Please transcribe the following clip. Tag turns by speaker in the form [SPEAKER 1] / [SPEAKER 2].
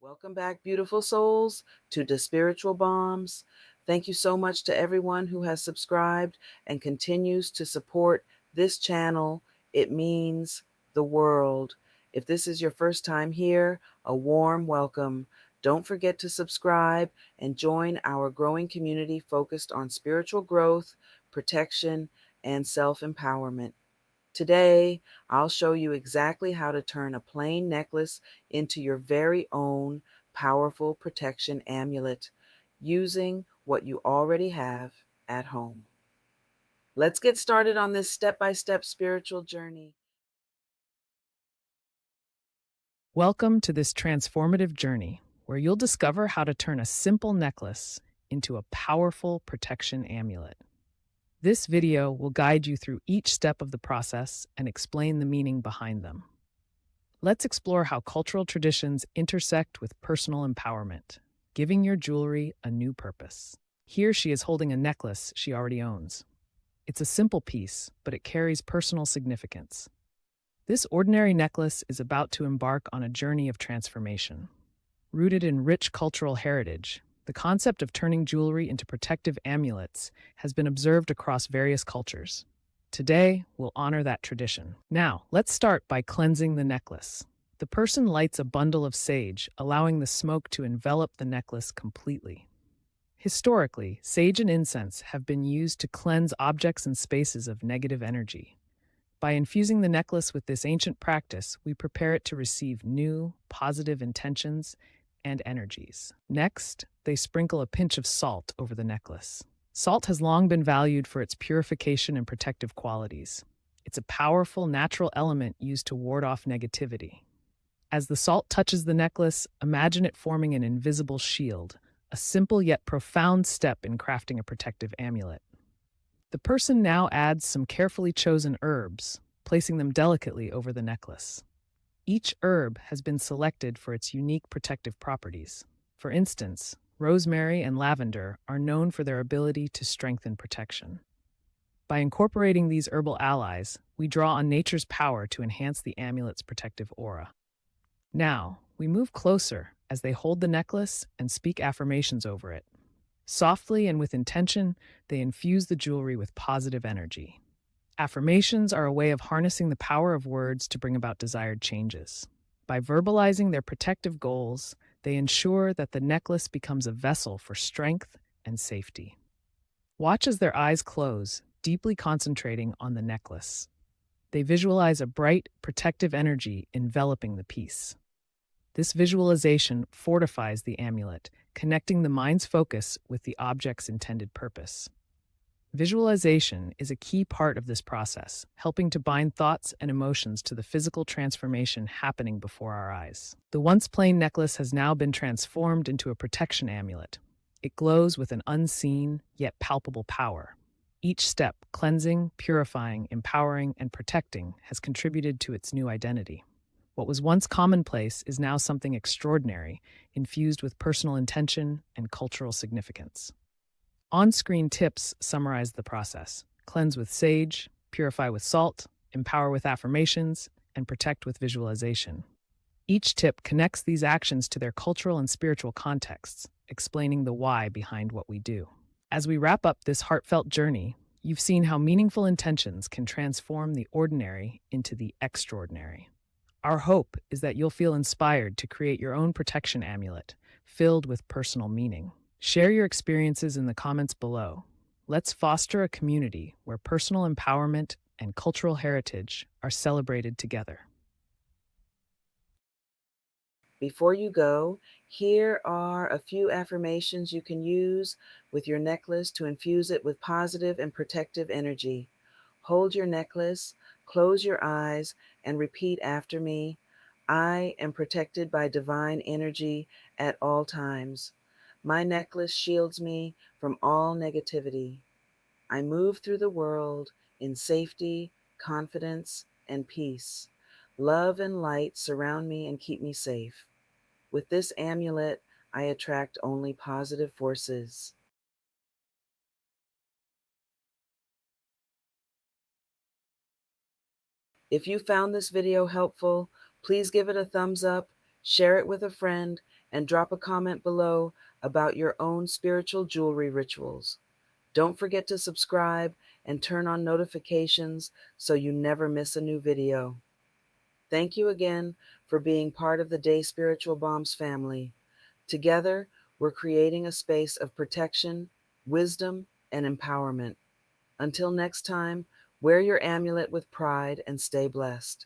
[SPEAKER 1] Welcome back, beautiful souls, to the Spiritual Bombs. Thank you so much to everyone who has subscribed and continues to support this channel. It means the world. If this is your first time here, a warm welcome. Don't forget to subscribe and join our growing community focused on spiritual growth, protection, and self-empowerment. Today, I'll show you exactly how to turn a plain necklace into your very own powerful protection amulet using what you already have at home. Let's get started on this step-by-step spiritual journey.
[SPEAKER 2] Welcome to this transformative journey where you'll discover how to turn a simple necklace into a powerful protection amulet. This video will guide you through each step of the process and explain the meaning behind them. Let's explore how cultural traditions intersect with personal empowerment, giving your jewelry a new purpose. Here she is holding a necklace she already owns. It's a simple piece, but it carries personal significance. This ordinary necklace is about to embark on a journey of transformation. Rooted in rich cultural heritage, the concept of turning jewelry into protective amulets has been observed across various cultures. Today, we'll honor that tradition. Now, let's start by cleansing the necklace. The person lights a bundle of sage, allowing the smoke to envelop the necklace completely. Historically, sage and incense have been used to cleanse objects and spaces of negative energy. By infusing the necklace with this ancient practice, we prepare it to receive new, positive intentions and energies. Next, they sprinkle a pinch of salt over the necklace. Salt has long been valued for its purification and protective qualities. It's a powerful natural element used to ward off negativity. As the salt touches the necklace, imagine it forming an invisible shield, a simple yet profound step in crafting a protective amulet. The person now adds some carefully chosen herbs, placing them delicately over the necklace. Each herb has been selected for its unique protective properties. For instance, rosemary and lavender are known for their ability to strengthen protection. By incorporating these herbal allies, we draw on nature's power to enhance the amulet's protective aura. Now, we move closer as they hold the necklace and speak affirmations over it. Softly and with intention, they infuse the jewelry with positive energy. Affirmations are a way of harnessing the power of words to bring about desired changes. By verbalizing their protective goals, they ensure that the necklace becomes a vessel for strength and safety. Watch as their eyes close, deeply concentrating on the necklace. They visualize a bright, protective energy enveloping the piece. This visualization fortifies the amulet, connecting the mind's focus with the object's intended purpose. Visualization is a key part of this process, helping to bind thoughts and emotions to the physical transformation happening before our eyes. The once plain necklace has now been transformed into a protection amulet. It glows with an unseen, yet palpable power. Each step, cleansing, purifying, empowering, and protecting, has contributed to its new identity. What was once commonplace is now something extraordinary, infused with personal intention and cultural significance. On-screen tips summarize the process: cleanse with sage, purify with salt, empower with affirmations, and protect with visualization. Each tip connects these actions to their cultural and spiritual contexts, explaining the why behind what we do. As we wrap up this heartfelt journey, you've seen how meaningful intentions can transform the ordinary into the extraordinary. Our hope is that you'll feel inspired to create your own protection amulet, filled with personal meaning. Share your experiences in the comments below. Let's foster a community where personal empowerment and cultural heritage are celebrated together.
[SPEAKER 1] Before you go, here are a few affirmations you can use with your necklace to infuse it with positive and protective energy. Hold your necklace, close your eyes, and repeat after me. I am protected by divine energy at all times. My necklace shields me from all negativity. I move through the world in safety, confidence, and peace. Love and light surround me and keep me safe. With this amulet, I attract only positive forces. If you found this video helpful, please give it a thumbs up, share it with a friend, and drop a comment below about your own spiritual jewelry rituals. Don't forget to subscribe and turn on notifications so you never miss a new video. Thank you again for being part of the Day Spiritual Bombs family. Together, we're creating a space of protection, wisdom, and empowerment. Until next time, wear your amulet with pride and stay blessed.